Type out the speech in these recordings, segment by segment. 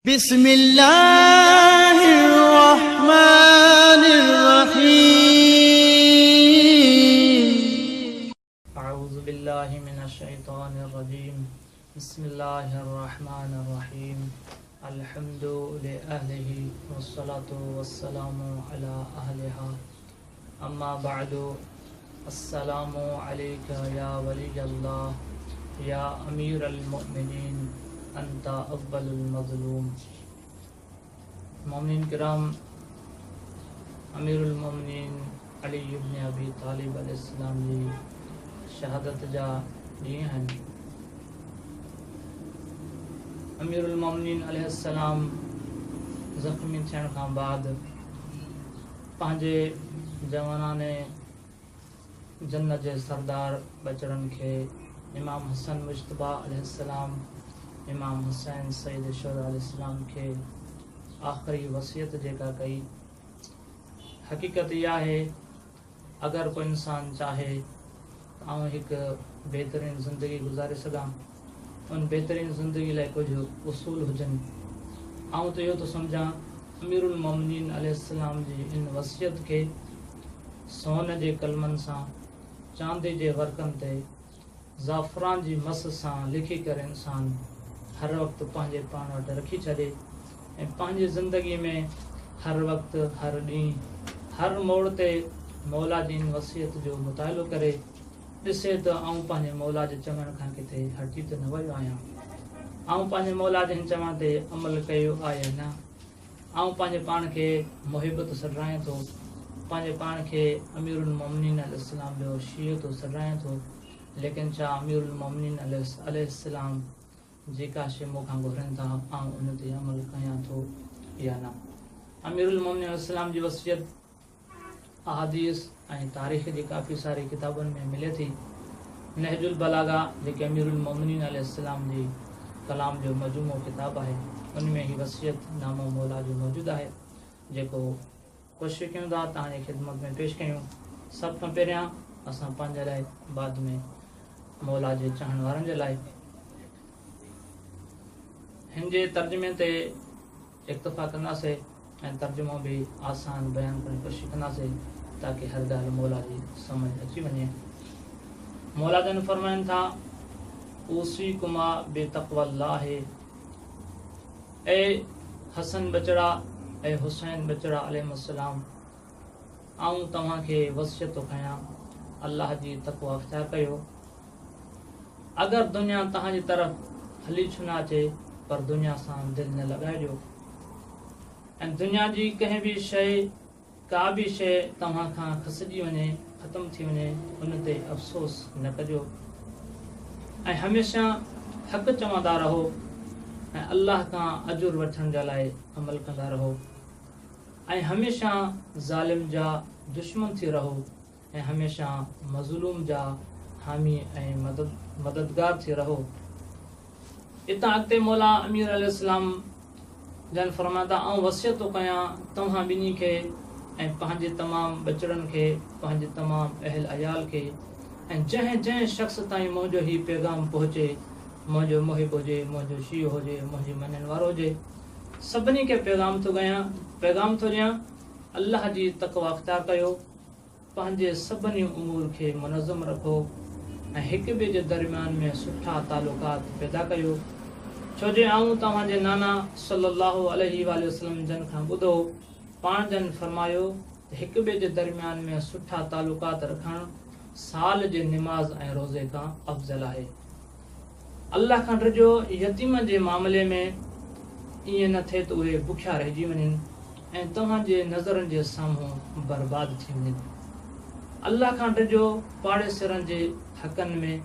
बिस्मिल्लाहिर्रहमानिर्रहीम। अऊज़ु बिल्लाहि मिनश्शैतानिर्रजीम। बिस्मिल्लाहिर्रहमानिर्रहीम। अल्हम्दु लिअहलिही वस्सलातु वस्सलामु अला अहलिहा। अम्मा बअदु। अस्सलामु अलैका या वलियल्लाह या अमीरुल मोमिनीन अंता अव्वलुल मज़लूम। मोमिनीन किराम, अमीरुल मोमिनीन अली इब्न अबी तालिब अलैहिस्सलाम जी शहादत जा ॾींहं आहिनि। अमीरुल मोमिनीन अलैहिस्सलाम ज़ख़्मी थियण खां बाद पंहिंजे जवानाने जन्नत जे सरदार बचड़नि खे इमाम हसन मुज्तबा अलैहिस्सलाम, इमाम हुसैन सईद शुहदा अलैहिस्सलाम खे आख़िरी वसियत जेका कई, हक़ीक़त इहा आहे अगरि को इंसान चाहे त आउं हिकु बहितरीनु ज़िंदगी गुज़ारे सघां, उन बहितरीनु ज़िंदगी लाइ कुझु उसूल हुजनि। आउं त इहो थो सम्झां अमीरुल मोमिनीन अलैहिस्सलाम जी इन वसियत खे सोन जे कलमनि सां, चांदी जे वर्कनि ते, ज़ाफ़रान जी मस सां लिखी करे इंसान हर वक़्तु पंहिंजे पाण वटि रखी छॾे ऐं पंहिंजी ज़िंदगीअ में हर वक़्तु, हर ॾींहुं, हर मोड़ ते मौला जी इन वसियत जो मुतालो करे ॾिसे त आउं पंहिंजे मौला जे चवण खां किथे हटी त न वियो आहियां, आउं पंहिंजे मौला जे हिन चवण ते अमल कयो आहे या न। आउं पंहिंजे पाण खे मुहिबत सॾायां थो, पंहिंजे पाण खे अमीरुल मोमिनीन अलैहिस्सलाम जो शीयो थो सॾायां थो, लेकिन छा अमीरुल मोमिनीन अलैहिस्सलाम जेका शइ मूंखां घुरनि था आउं उन ते अमल कयां थो या न। अमीरुल मोमिनीन अलैहिस्सलाम जी वसियत अहादीस ऐं तारीख़ जी काफ़ी सारी किताबनि में मिले थी। नहजुल बलागा जेके अमीरुल मोमिनीन अलैहिस्सलाम जी कलाम जो मजमूओ किताब आहे, उन में ही वसियत नामो मौला जो मौजूदु आहे, जेको कोशिशि कयूं था तव्हांजी ख़िदमत में पेश कयूं। सभ खां पहिरियां असां पंहिंजे लाइ, बाद में मौला जे चाहण वारनि जे लाइ। हिन जे तर्जुमे ते इक्तफ़ा कंदासीं ऐं तर्जुमो बि आसान बयानु करण जी कोशिशि कंदासीं ताकी हर ॻाल्हि मौला जी सम्झ अची वञे। मौला जन फरमाइनि था, ऊसीकुमा बितक़्वल्लाहि, ए हसन बचड़ा, ए हुसैन बचड़ा अलैहिस्सलाम, आऊं तव्हांखे वसियत थो कयां अल्लाह जी तक़वा अख़्तियार कयो। अगरि दुनिया तव्हांजी तरफ़ हली छो न अचे, पर दुनिया सां दिलि न लॻाइजो ऐं दुनिया जी कंहिं बि शइ, का बि शइ तव्हां खां खसिजी वञे, ख़तमु थी वञे, उन ते अफ़सोस न कजो ऐं हमेशह हक़ चवंदा रहो ऐं अल्लाह खां अजुर वठण जे लाइ अमल कंदा रहो ऐं हमेशह ज़ालिम जा दुश्मन थी रहो ऐं हमेशह मज़लूम जा हामी ऐं मददगार थी रहो। इतां अॻिते मौला अमीर अलैहिस्सलाम जन फरमाता, आउं वसियत थो कयां तव्हां ॿिन्ही खे ऐं पंहिंजे तमामु बचड़नि खे, पंहिंजे तमामु अहल अयाल खे ऐं जंहिं जंहिं शख़्स ताईं मुंहिंजो हीउ पैगाम पहुचे, मुंहिंजो मुहिब हुजे, मुंहिंजो शीयो हुजे, मुंहिंजी मञण वारो हुजे, सभिनी खे पैगाम थो ॾियां अल्लाह जी तक़वा अख़्तियार कयो, पंहिंजे सभिनी उमूर खे मुनज़्ज़म रखो ऐं हिक ॿिए जे दरमियान में सुठा तालुकात पैदा कयो। छो जे आऊं तव्हांजे नाना सल्लल्लाहु अलैहि वसल्लम जन खां ॿुधो, पाण जन फरमायो त हिक ॿिए जे दरमियान में सुठा तालुकात रखणु साल जे निमाज़ ऐं रोज़े खां अफ़ज़ल आहे। अल्लाह खां डिॼो यतीम जे मामले में ईअं न थिए त उहे बुखिया रहिजी वञनि ऐं तव्हांजे नज़रनि जे साम्हूं बर्बाद थी वञनि। अल्लाह खां डिॼो पाड़ेसरनि जे हक़नि में,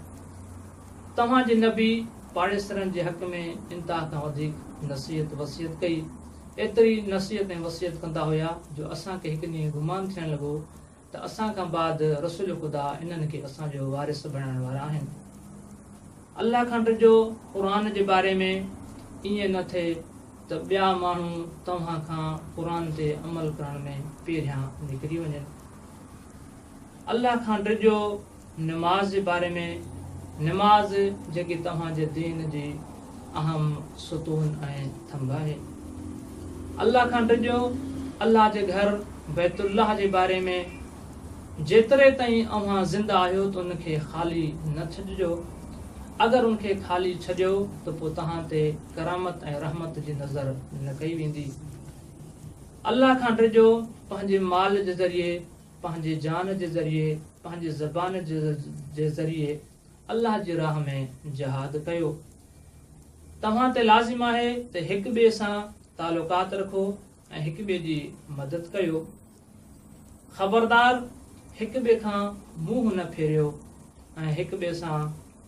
तव्हांजे नबी पाड़ेसरनि जे हक़ में इंतिहा खां वधीक नसीहत वसियत कई। एतिरी नसीहत ऐं वसियत कंदा हुया जो असांखे हिकु ॾींहुं गुमान थियणु लॻो त असां खां बाद रसूल ख़ुदा इन्हनि खे असांजो वारिस बणाइण वारा आहिनि। अल्लाह खां डिॼो क़ुरान जे बारे में ईअं न थिए त ॿिया माण्हू तव्हां खां क़ुरान ते अमल करण में पहिरियां निकिरी वञनि। अल्लाह खां डिॼो निमाज़ जे बारे में, निमाज़ जेकी तव्हांजे दीन जी अहम सुतून ऐं थंभ आहे। अल्लाह खां ॾिजो, अल्लाह जे घर बैतुल्लाह जे बारे में जेतिरे ताईं अव्हां ज़िंदा आहियो त उनखे ख़ाली न छॾिजो। अगरि उनखे ख़ाली छॾियो त पोइ तव्हां ते करामत ऐं रहमत जी नज़र न कई वेंदी। अल्लाह खां ॾिजो, पंहिंजे माल जे ज़रिए, पंहिंजे जान जे ज़रिए, पंहिंजे ज़बान जे ज़रिए अल्लाह जी राह में जिहाद कयो। तव्हां ते लाज़िम आहे त हिक ॿिए सां तालुकात रखो ऐं हिक ॿिए जी मदद कयो। ख़बरदार, हिक ॿिए खां मुंहुं न फेरियो ऐं हिक ॿिए सां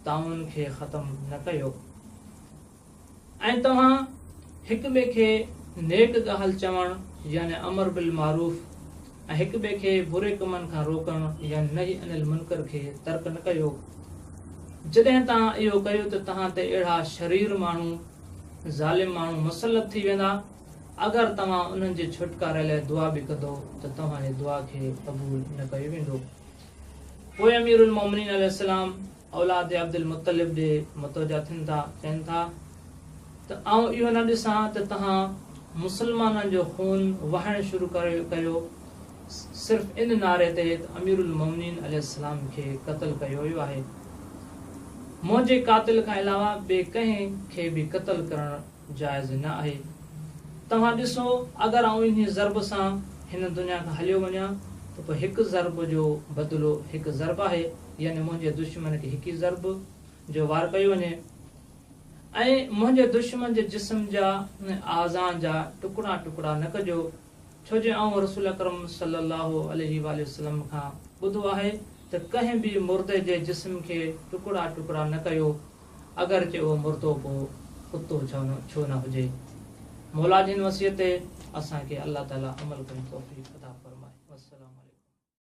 ताउन खे ख़तम न कयो। ऐं तव्हां हिक ॿिए खे नेक ॻाल्हि चवणु यानी अमर बिल मारूफ़ ऐं हिक ॿिए खे बुरे कमनि खां रोकणु यानी नही अनिल मुनकर खे तर्क न कयो। जॾहिं तव्हां इहो कयो त तव्हां ते अहिड़ा शरीर माण्हू, ज़ालिम माण्हू मुसलत थी वेंदा। अगरि तव्हां उन्हनि जे छुटकारे लाइ दुआ बि कंदो त तव्हांजी दुआ खे क़बूल न कयो वेंदो। पोइ अमीरुल मोमिनीन अलैहिस्सलाम औलाद अब्दुल मुत्तलिब जे मुतवजा थियनि था, चवनि था त आउं इहो न ॾिसां त तव्हां मुसलमाननि जो खून वहणु शुरू कयो सिर्फ़ इन नारे ते त अमीरुल मोमिनीन अलैहिस्सलाम खे क़त्ल कयो वियो आहे। मुंहिंजे कातिल खां अलावा ॿिए कंहिं खे बि क़त्ल करणु जाइज़ न आहे। तव्हां ॾिसो, अगरि आउं इन ज़रब सां हिन दुनिया खां हलियो वञा त पोइ हिकु ज़रब जो बदिलो हिकु ज़रब आहे, यानी मुंहिंजे दुश्मन खे हिकु ज़रब जो वार कयो वञे। ऐं मुंहिंजे दुश्मन जे जिस्म जा आज़ान जा टुकड़ा टुकड़ा न कजो, छो जो आउं रसूल अकरम सल्लल्लाहु अलैहि वसल्लम खां ॿुधो आहे त कंहिं बि मुर्दे जे जिस्म खे टुकड़ा टुकड़ा न कयो, अगरचे उहो मुर्दो को कुतो छो न हुजे। मौला जी वसीयत ते असांखे अल्लाह ताला अमल करण तौफ़ीक़ अता फरमाए। अस्सलामु अलैकुम।